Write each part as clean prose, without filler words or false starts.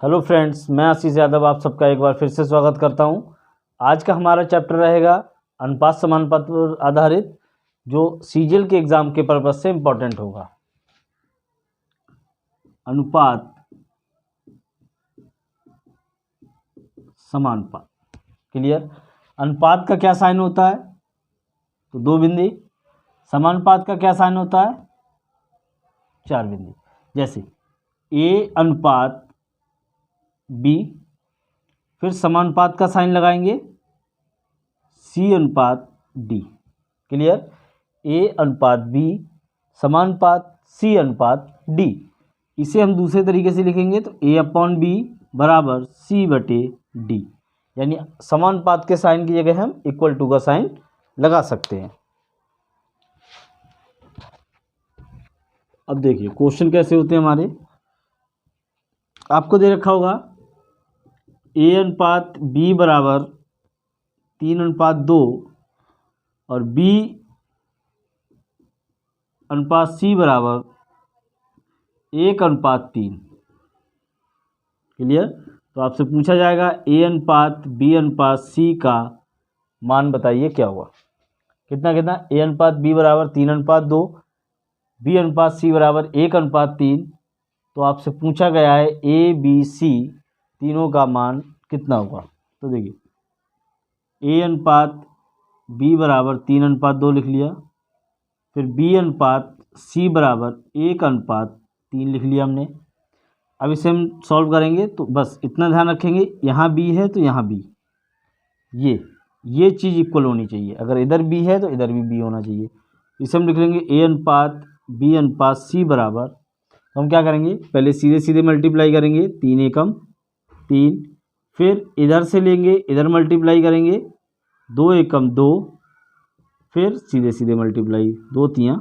Hello friends, मैं आशीष यादव आप सबका एक बार फिर से स्वागत करता हूं। आज का हमारा चैप्टर रहेगा अनुपात समानुपात पर आधारित, जो सीजीएल के एग्ज़ाम के पर्पज से इम्पोर्टेंट होगा। अनुपात समानुपात, क्लियर। अनुपात का क्या साइन होता है? तो 2 बिंदी। समानुपात का क्या साइन होता है? 4 बिंदी। जैसे ए अनुपात बी, फिर समानुपात का साइन लगाएंगे सी अनुपात डी, क्लियर। ए अनुपात बी, समानुपात सी अनुपात डी। इसे हम दूसरे तरीके से लिखेंगे तो ए अपॉन बी बराबर सी बटे डी, यानी समानुपात के साइन की जगह हम इक्वल टू का साइन लगा सकते हैं। अब देखिए क्वेश्चन कैसे होते हैं हमारे। आपको दे रखा होगा ए अनुपात बी बराबर 3:2 और बी अनुपात सी बराबर 1:3, क्लियर। तो आपसे पूछा जाएगा ए अनुपात बी अनुपात सी का मान बताइए क्या हुआ। कितना कितना? ए अनुपात बी बराबर 3:2, बी अनुपात सी बराबर 1:3। तो आपसे पूछा गया है ए बी सी तीनों का मान कितना होगा। तो देखिए ए अनुपात बी बराबर 3:2 लिख लिया, फिर बी अनुपात सी बराबर 1:3 लिख लिया हमने। अब इसे हम सॉल्व करेंगे तो बस इतना ध्यान रखेंगे, यहाँ बी है तो यहाँ बी, ये चीज़ इक्वल होनी चाहिए। अगर इधर बी है तो इधर भी बी होना चाहिए। इसे हम लिख लेंगे ए अनुपात बी अनुपात सी बराबर, तो हम क्या करेंगे, पहले सीधे सीधे मल्टीप्लाई करेंगे 3 एकम 3, फिर इधर से लेंगे इधर मल्टीप्लाई करेंगे 2 एकम 2, फिर सीधे सीधे मल्टीप्लाई 2 3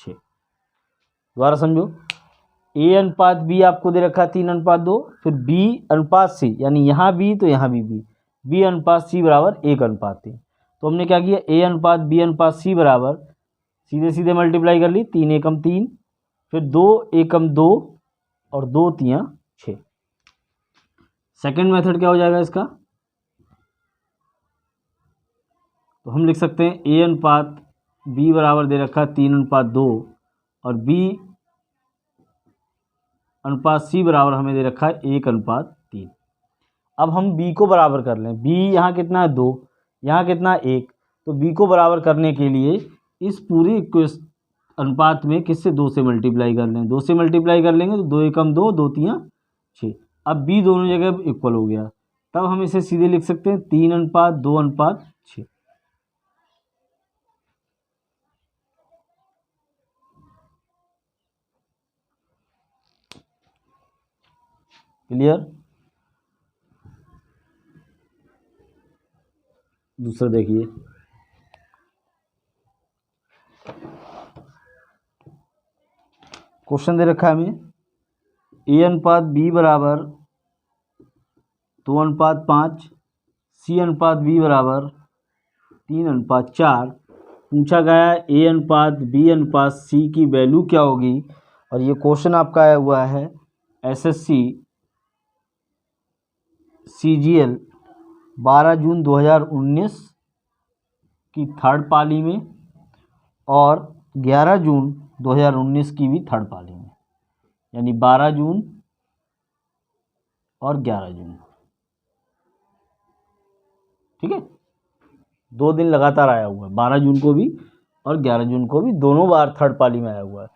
6। दोबारा समझो, ए अनुपात बी आपको दे रखा है 3:2, फिर बी अनुपात सी, यानी यहाँ बी तो यहाँ भी बी अनुपात सी बराबर 1:3। तो हमने क्या किया, ए अनुपात बी अनुपात सी बराबर सीधे सीधे मल्टीप्लाई कर ली 3 एकम 3, फिर 2 एकम 2 और 2 3 6। सेकेंड मेथड क्या हो जाएगा इसका, तो हम लिख सकते हैं ए अनुपात बी बराबर दे रखा है 3:2 और बी अनुपात सी बराबर हमें दे रखा है 1:3। अब हम बी को बराबर कर लें। बी यहाँ कितना है 2, यहाँ कितना है 1, तो बी को बराबर करने के लिए इस पूरी अनुपात में किससे 2 से मल्टीप्लाई कर लें। 2 से मल्टीप्लाई कर लेंगे तो 2 एकम 2 2 3 6। अब बी दोनों जगह इक्वल हो गया, तब हम इसे सीधे लिख सकते हैं 3:2:6। क्लियर। दूसरा देखिए, क्वेश्चन दे रखा है हमें ए अनुपात बी बराबर 2:5, सी अनुपात बी बराबर 3:4। पूछा गया ए अनुपात बी अनुपात सी की वैल्यू क्या होगी। और ये क्वेश्चन आपका आया हुआ है एसएससी सीजीएल 12 जून 2019 की थर्ड पाली में और 11 जून 2019 की भी थर्ड पाली में, यानी 12 जून और 11 जून, ठीक है। 2 दिन लगातार आया हुआ है, 12 जून को भी और 11 जून को भी, दोनों बार थर्ड पाली में आया हुआ है।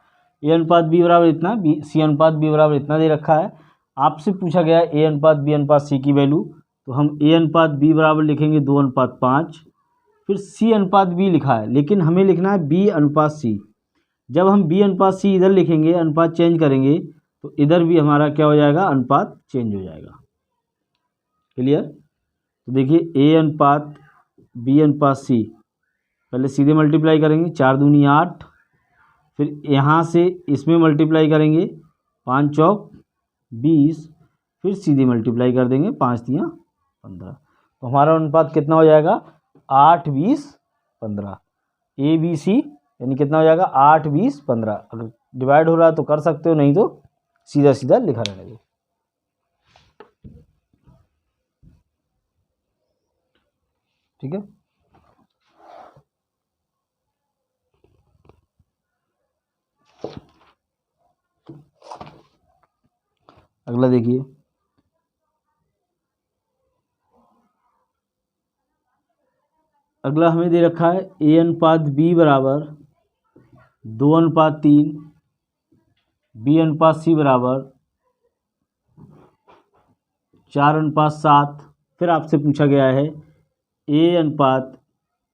ए अनुपात बी बराबर इतना, सी अनुपात बी बराबर इतना दे रखा है। आपसे पूछा गया है ए अनुपात बी अनुपात सी की वैल्यू, तो हम ए अनुपात बी बराबर लिखेंगे 2:5, फिर सी अनुपात बी लिखा है लेकिन हमें लिखना है बी अनुपात सी। जब हम बी अनुपात सी इधर लिखेंगे, अनुपात चेंज करेंगे तो इधर भी हमारा क्या हो जाएगा, अनुपात चेंज हो जाएगा। क्लियर। तो देखिए ए अनुपात बी अनुपात सी, पहले सीधे मल्टीप्लाई करेंगे 4 दूनी 8, फिर यहाँ से इसमें मल्टीप्लाई करेंगे 5 चौक 20, फिर सीधे मल्टीप्लाई कर देंगे 5 3 15। तो हमारा अनुपात कितना हो जाएगा, 8 20 15। ए बी सी यानी कितना हो जाएगा, 8 20 15। अगर डिवाइड हो रहा है तो कर सकते हो, नहीं तो सीधा सीधा लिखा रहने दो। ठीक है। अगला देखिए, अगला हमें दे रखा है ए अनुपात बी बराबर 2:3, बी अनुपात सी बराबर 4:7। फिर आपसे पूछा गया है ए अनुपात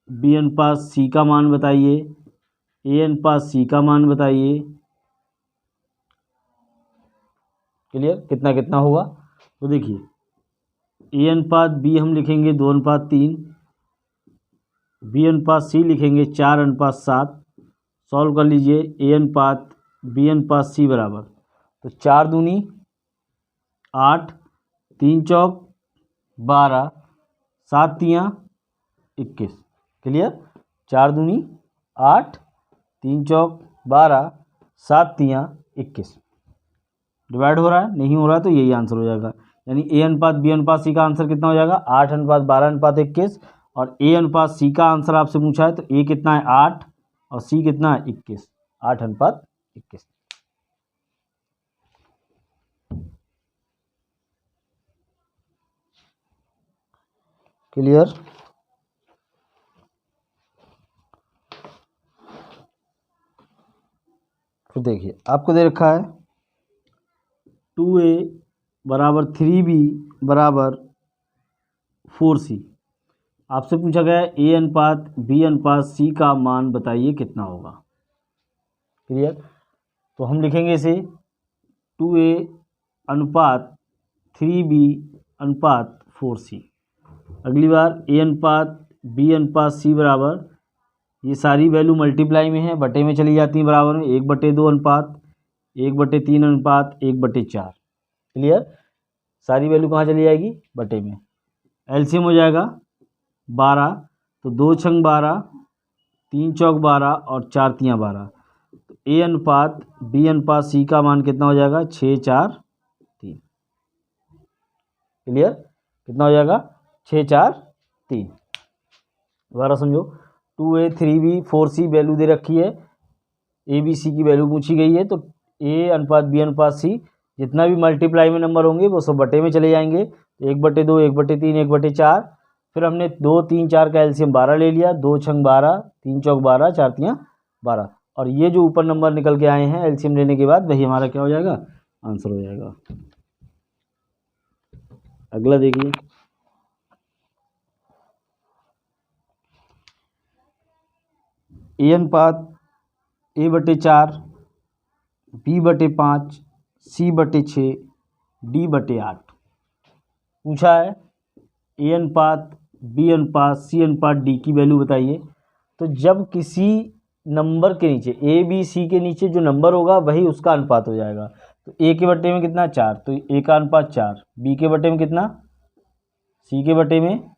बी अनुपात सी का मान बताइए, ए अनुपात सी का मान बताइए। क्लियर, कितना कितना होगा? तो देखिए ए अनुपात बी हम लिखेंगे 2:3, बी अनुपात सी लिखेंगे 4:7। सॉल्व कर लीजिए, ए अनुपात बी अनुपात सी बराबर, तो 4 दूनी 8, 3 चौक 12, 7 तियाँ 21। क्लियर, 4 दूनी 8, 3 चौक 12, 7 तियाँ 21। डिवाइड हो रहा है? नहीं हो रहा है, तो यही आंसर हो जाएगा। यानी ए अनुपात बी अनुपात सी का आंसर कितना हो जाएगा? 8:12:21। और ए अनुपात सी का आंसर आपसे पूछा है, तो ए कितना है? 8 और सी कितना है? 21। 8:21। क्लियर। फिर देखिए आपको दे रखा है 2a बराबर 3b बराबर 4c। आपसे पूछा गया है ए अनुपात बी अनुपात सी का मान बताइए कितना होगा। क्लियर, तो हम लिखेंगे इसे 2a अनुपात 3b अनुपात 4c। अगली बार ए अनुपात बी अनुपात सी बराबर, ये सारी वैल्यू मल्टीप्लाई में है, बटे में चली जाती हैं बराबर में, 1/2 अनुपात 1/3 अनुपात 1/4। क्लियर, सारी वैल्यू कहाँ चली जाएगी? बटे में। एलसीएम हो जाएगा 12, तो 2 छंग 12, 3 चौक 12 और 4 तियाँ 12। तो ए अनुपात बी अनुपात सी का मान कितना हो जाएगा? 6, 4, 3। क्लियर, कितना हो जाएगा? 6, 4, 3। दोबारा समझो, 2a 3b 4c वैल्यू दे रखी है, ए बी सी की वैल्यू पूछी गई है, तो ए अनुपात बी अनुपात सी जितना भी मल्टीप्लाई में नंबर होंगे वो सब बटे में चले जाएंगे। 1/2, 1/3, 1/4। फिर हमने 2, 3, 4 का एलसीएम 12 ले लिया, 2 छंग 12, 3 चौक 12, 4 तियाँ 12। और ये जो ऊपर नंबर निकल के आए हैं एलसीएम लेने के बाद, वही हमारा क्या हो जाएगा? आंसर हो जाएगा। अगला देखिए, ए अनुपात A/4, B/5, C/6, D/8 पूछा है। ए अनुपात बी अनुपात सी अनुपात डी की वैल्यू बताइए। तो जब किसी नंबर के नीचे ए बी सी के नीचे जो नंबर होगा वही उसका अनुपात हो जाएगा। तो ए के बटे में कितना? 4, तो ए का अनुपात 4। बी के बटे में कितना? सी के बटे में,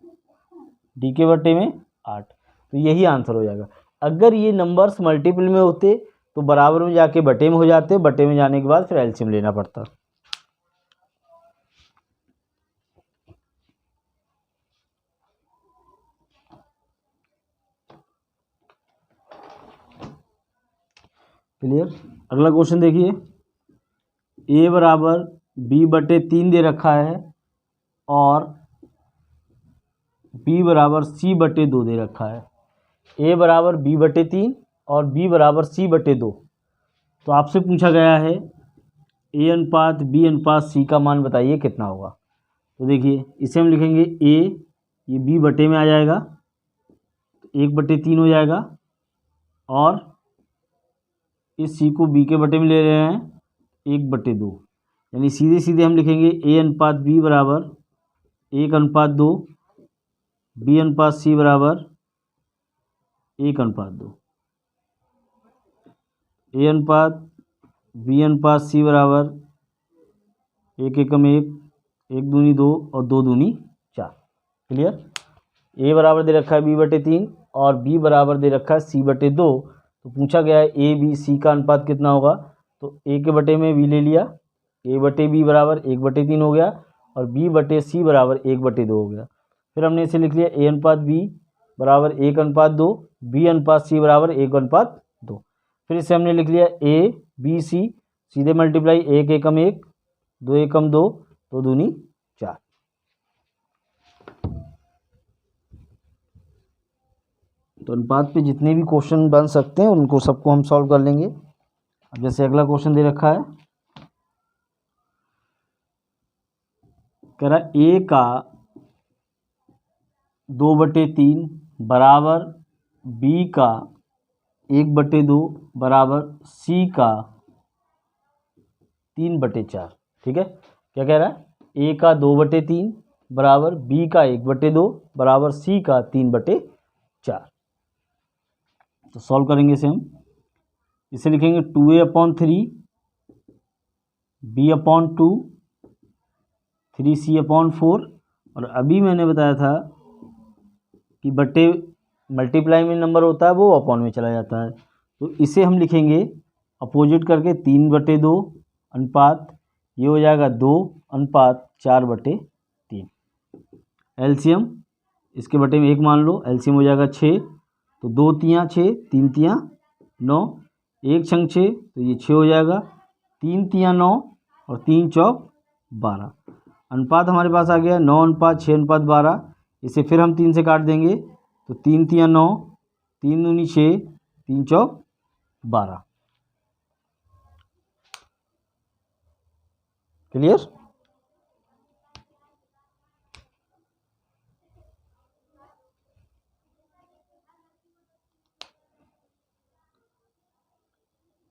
डी के बटे में 8। तो यही आंसर हो जाएगा। अगर ये नंबर्स मल्टीपल में होते तो बराबर में जाके बटे में हो जाते, बटे में जाने के बाद फिर एलसीएम लेना पड़ता। क्लियर, अगला क्वेश्चन देखिए, ए बराबर B/3 दे रखा है और B बराबर C/2 दे रखा है। ए बराबर B/3 और B बराबर C/2। तो आपसे पूछा गया है ए अनुपात बी अनुपात सी का मान बताइए कितना होगा। तो देखिए इसे हम लिखेंगे ए, ये B बटे में आ जाएगा, 1/3 हो जाएगा, और इस सी को B के बटे में ले रहे हैं 1/2। यानी सीधे सीधे हम लिखेंगे ए अनुपात बी बराबर 1:2, बी अनुपात सी बराबर 1:2। ए अनुपात बी अनुपात सी बराबर 1 एकम 1, 1 दूनी 2 और 2 दूनी 4। क्लियर, ए बराबर दे रखा है B/3 और बी बराबर दे रखा है C/2। तो पूछा गया है ए बी सी का अनुपात कितना होगा। तो ए के बटे में बी ले लिया, A/B बराबर 1/3 हो गया, और B/C बराबर 1/2 हो गया। फिर हमने इसे लिख लिया ए अनुपात बी बराबर 1:2, B/C बराबर 1:2। फिर इसे हमने लिख लिया ABC, सीधे मल्टीप्लाई 1 एकम 1, 2 एकम 2, 2 दूनी 4। तो अनुपात पे जितने भी क्वेश्चन बन सकते हैं उनको सबको हम सॉल्व कर लेंगे। अब जैसे अगला क्वेश्चन दे रखा है, कह रहा है A का 2/3 बराबर B का 1/2 बराबर C का 3/4। ठीक है, क्या कह रहा है, A का 2/3 बराबर B का 1/2 बराबर C का 3/4। तो सॉल्व करेंगे इसे हम, इसे लिखेंगे 2A/3 B/2 3C/4। और अभी मैंने बताया था कि बटे मल्टीप्लाई में नंबर होता है वो अपॉन में चला जाता है, तो इसे हम लिखेंगे अपोजिट करके 3/2 अनुपात ये हो जाएगा 2 अनुपात 4/3। एलसीएम इसके बटे में 1 मान लो, एलसीएम हो जाएगा 6, तो 2 तियाँ 6, 3 तियाँ 9, 1 छंग 6, तो ये 6 हो जाएगा, 3 तियाँ 9 और 3 चौक 12। अनुपात हमारे पास आ गया 9:6:12। इसे फिर हम 3 से काट देंगे, तो 3 तियाँ 9, 3 दूनी 6, 3 चौक 12। क्लियर।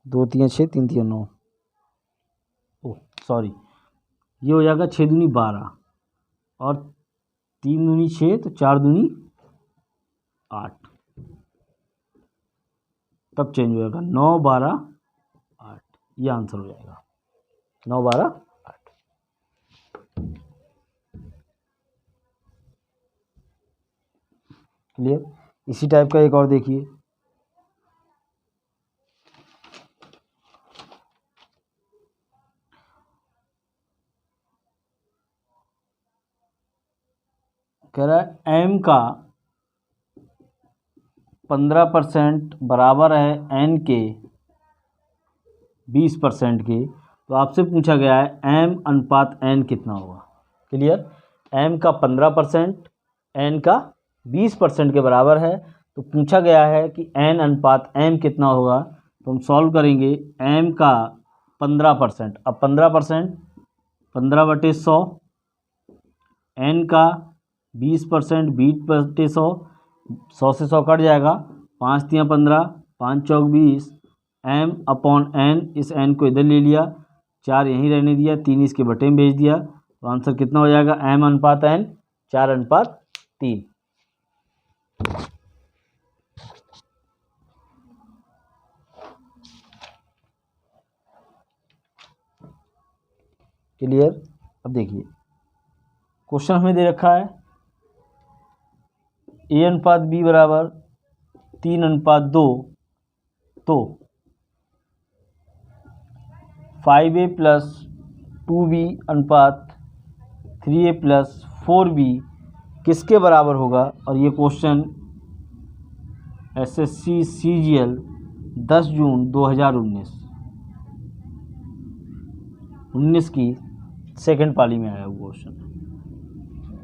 दो तियाँ 6, 3 तियाँ 9, ओ सॉरी, ये हो जाएगा 6 दूनी 12 और 3 दूनी 6, तो 4 दूनी 8, तब चेंज हो जाएगा 9 12 8। ये आंसर हो जाएगा 9 12 8। क्लियर। इसी टाइप का एक और देखिए, कह रहा है m का 15% बराबर है n के 20% के। तो आपसे पूछा गया है m/n कितना होगा। क्लियर। m का 15% n का 20% के बराबर है, तो पूछा गया है कि n/m कितना होगा। तो हम सॉल्व करेंगे m का 15%, अब 15% 15/100, n का 20% 20/100, 100 से 100 कट जाएगा, 5 तियाँ 15, 5 चौक 20, m/n, इस n को इधर ले लिया, 4 यहीं रहने दिया, 3 इसके बटे में भेज दिया, तो आंसर कितना हो जाएगा m/n 4/3। क्लियर। अब देखिए क्वेश्चन हमें दे रखा है A/B बराबर 3:2, तो 5A + 2B अनुपात 3A + 4B किसके बराबर होगा। और ये क्वेश्चन SSC CGL 10 जून 2019 की सेकंड पाली में आया वो क्वेश्चन।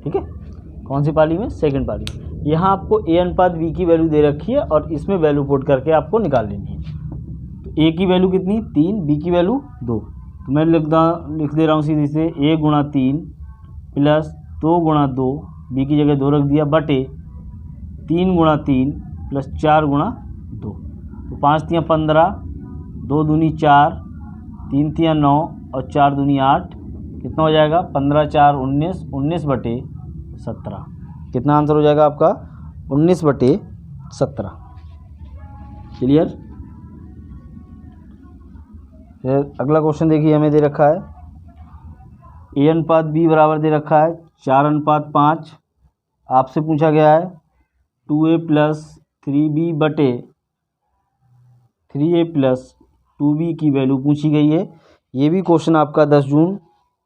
ठीक है, कौन सी पाली में, सेकंड पाली में। यहाँ आपको A/B की वैल्यू दे रखी है और इसमें वैल्यू पुट करके आपको निकाल लेनी है। तो A की वैल्यू कितनी 3, B की वैल्यू 2, तो मैं लिख दे रहा हूँ सीधे से A × 3 + 2 × 2, B की जगह 2 रख दिया, बटे 3 × 3 + 4 × 2, तो 5 तियाँ 15, 2 दूनी 4, 3 तियाँ 9 और 4 दूनी 8, कितना हो जाएगा 15 4 19, 19/17। कितना आंसर हो जाएगा आपका 19/17। क्लियर। फिर अगला क्वेश्चन देखिए, हमें दे रखा है A/B बराबर दे रखा है 4:5। आपसे पूछा गया है 2A + 3B बटे 3A + 2B की वैल्यू पूछी गई है। ये भी क्वेश्चन आपका 10 जून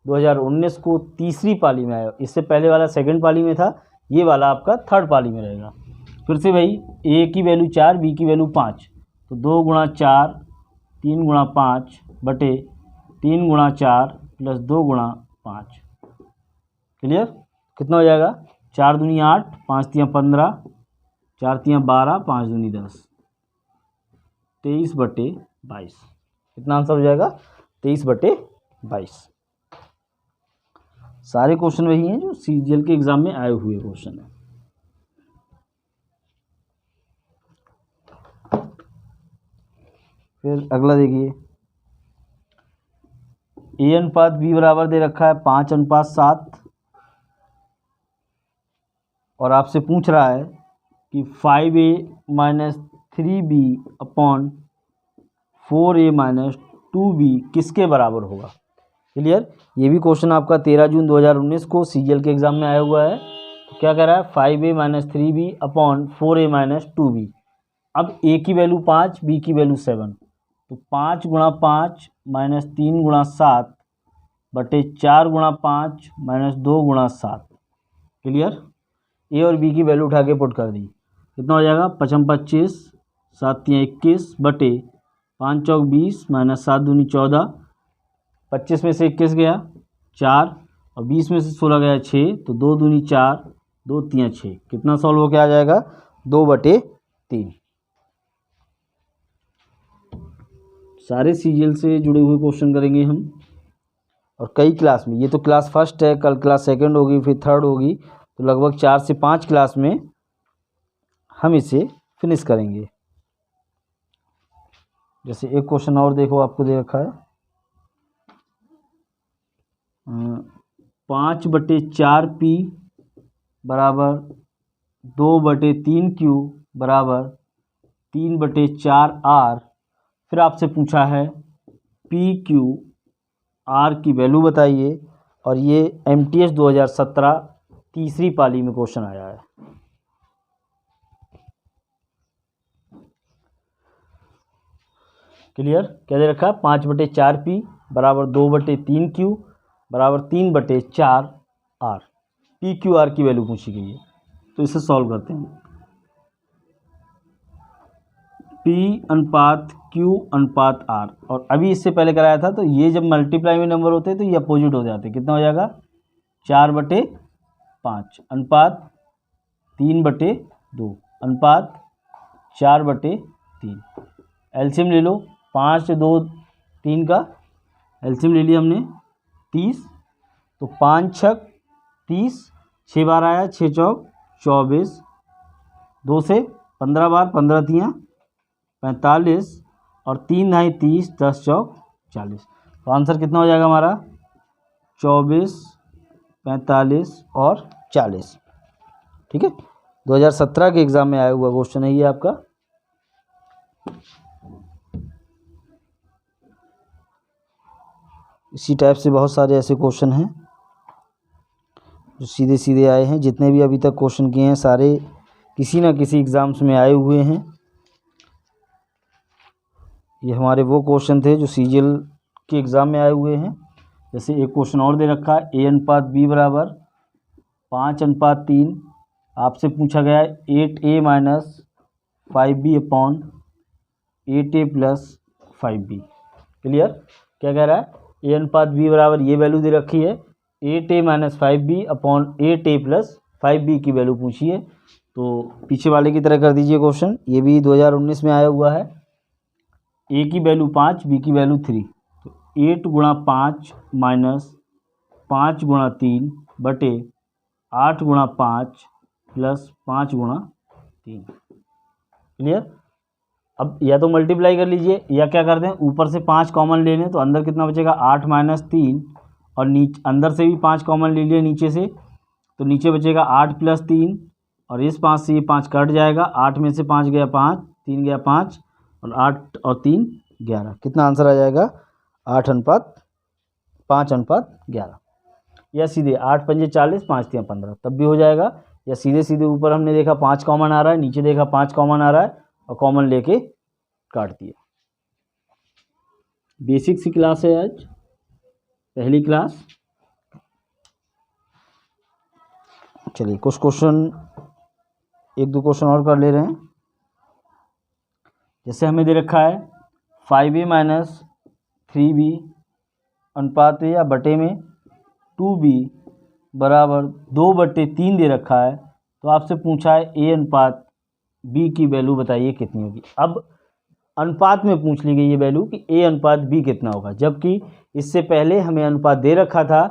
2019 को तीसरी पाली में आया। इससे पहले वाला सेकंड पाली में था, ये वाला आपका थर्ड पाली में रहेगा। फिर से भाई ए की वैल्यू 4, बी की वैल्यू 5, तो 2 गुणा 4 3 गुणा 5 बटे 3 गुणा 4 प्लस 2 गुणा 5। क्लियर? कितना हो जाएगा? 4 दूनी 8, 5 तियाँ 15, 4 तियाँ 12, 5 दूनी 10, 23/22। कितना आंसर हो जाएगा? 23/22। सारे क्वेश्चन वही हैं जो सीजीएल के एग्जाम में आए हुए क्वेश्चन हैं। फिर अगला देखिए, ए अनुपात बी बराबर दे रखा है 5:7 और आपसे पूछ रहा है कि 5a - 3b upon 4a - 2b किसके बराबर होगा। क्लियर? ये भी क्वेश्चन आपका 13 जून 2019 को सीजीएल के एग्जाम में आया हुआ है। तो क्या कह रहा है? 5a - 3b upon 4a - 2b। अब a की वैल्यू 5, b की वैल्यू 7, तो 5 गुणा 5 माइनस 3 गुणा 7 बटे 4 गुणा 5 माइनस 2 गुणा 7। क्लियर? ए और बी की वैल्यू उठा के पुट कर दी। कितना हो जाएगा? 5 25, 7 तियाँ 21 बटे 5 चौक 20 माइनस 7 दूनी 14, 25 में से 21 गया 4 और 20 में से 16 गया 6, तो 2 दूनी 4, 2 तियाँ 6। कितना सॉल्व हो के आ जाएगा? 2/3। सारे सीजीएल से जुड़े हुए क्वेश्चन करेंगे हम, और कई क्लास में। ये तो क्लास फर्स्ट है, कल क्लास सेकंड होगी, फिर थर्ड होगी, तो लगभग 4 से 5 क्लास में हम इसे फिनिश करेंगे। जैसे एक क्वेश्चन और देखो, आपको दे रखा है 5/4p बराबर 2/3q बराबर 3/4r। फिर आपसे पूछा है PQR की वैल्यू बताइए, और ये MTS 2017 तीसरी पाली में क्वेश्चन आया है। क्लियर? क्या दे रखा है? 5/4p बराबर 2/3q बराबर 3/4r। PQR की वैल्यू पूछी गई है, तो इसे सॉल्व करते हैं। P अनुपात Q अनुपात R, और अभी इससे पहले कराया था, तो ये जब मल्टीप्लाई में नंबर होते हैं तो ये अपोजिट हो जाते हैं। कितना हो जाएगा? 4/5 अनुपात 3/2 अनुपात 4/3। एलसीएम ले लो, 5 2 3 का एलसीएम ले लिया हमने 30, तो 5 छक 30, 6 बार आया 6 चौक 24, 2 से 15 बार 15 तियाँ 45 और 3 ढाई 30, 10 चौक 40। तो आंसर कितना हो जाएगा हमारा? 24, 45 और 40। ठीक है, 2017 के एग्जाम में आया हुआ क्वेश्चन है ये आपका। इसी टाइप से बहुत सारे ऐसे क्वेश्चन हैं जो सीधे सीधे आए हैं। जितने भी अभी तक क्वेश्चन किए हैं सारे किसी ना किसी एग्ज़ाम्स में आए हुए हैं। ये हमारे वो क्वेश्चन थे जो सीजीएल के एग्ज़ाम में आए हुए हैं। जैसे एक क्वेश्चन और दे रखा है, A अनुपात B बराबर 5:3। आपसे पूछा गया है 8a - 5b upon 8a + 5b। Clear? क्या कह रहा है? A अनुपात B बराबर ये वैल्यू दे रखी है 8a - 5b upon 8a + 5b की वैल्यू पूछी है। तो पीछे वाले की तरह कर दीजिए क्वेश्चन। ये भी 2019 में आया हुआ है। a की वैल्यू 5, b की वैल्यू 3, तो 8 गुणा 5 माइनस 5 गुणा 3 बटे 8 गुणा 5 प्लस 5 गुणा 3। क्लियर? अब या तो मल्टीप्लाई कर लीजिए या क्या कर दें, ऊपर से 5 कॉमन ले लें, तो अंदर कितना बचेगा? 8 - 3, और नीचे अंदर से भी 5 कॉमन ले लिए नीचे से, तो नीचे बचेगा 8 + 3, और इस 5 से ये 5 कट जाएगा। 8 में से 5 गया 5, 3 गया 5, और 8 और 3 11। कितना आंसर आ जाएगा? 8:5:11। या सीधे 8 पंजे 40, 5 तियाँ 15, तब भी हो जाएगा। या सीधे सीधे ऊपर हमने देखा 5 कॉमन आ रहा है, नीचे देखा 5 कॉमन आ रहा है, और कॉमन लेके काट दिया। बेसिक सी क्लास है आज, पहली क्लास। चलिए कुछ क्वेश्चन एक दो क्वेश्चन और कर ले रहे हैं। जैसे हमें दे रखा है 5a माइनस 3b अनुपात या बटे में 2b बराबर 2/3 दे रखा है। तो आपसे पूछा है a अनुपात b की वैल्यू बताइए कितनी होगी। अब अनुपात में पूछ ली गई ये वैल्यू कि a अनुपात b कितना होगा, जबकि इससे पहले हमें अनुपात दे रखा था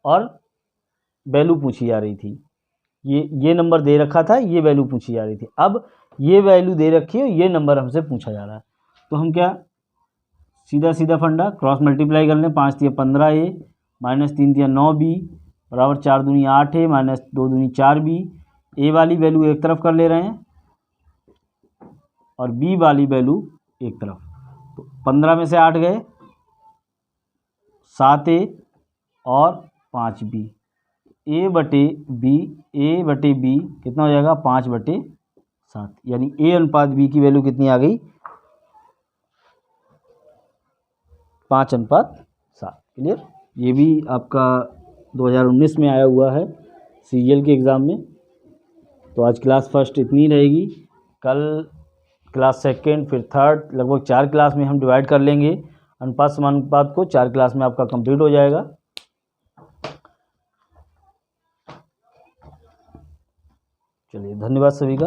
और वैल्यू पूछी जा रही थी। ये नंबर दे रखा था, ये वैल्यू पूछी जा रही थी। अब ये वैल्यू दे रखी है, ये नंबर हमसे पूछा जा रहा है। तो हम क्या सीधा सीधा फंडा क्रॉस मल्टीप्लाई कर लें। 5 × 15a माइनस 3 × 9b बराबर 4 दूनी 8a माइनस 2 दूनी 4b। ए वाली वैल्यू एक तरफ कर ले रहे हैं और बी वाली वैल्यू एक तरफ। तो 15 में से 8 गए, 7a और 5b। a बटे बी कितना हो जाएगा 5/7, यानी a अनुपात b की वैल्यू कितनी आ गई 5:7। क्लियर। ये भी आपका 2019 में आया हुआ है सीजीएल के एग्ज़ाम में। तो आज क्लास फर्स्ट इतनी रहेगी, कल क्लास सेकंड फिर थर्ड, लगभग 4 क्लास में हम डिवाइड कर लेंगे अनुपात समानुपात को। 4 क्लास में आपका कंप्लीट हो जाएगा। चलिए धन्यवाद सभी का।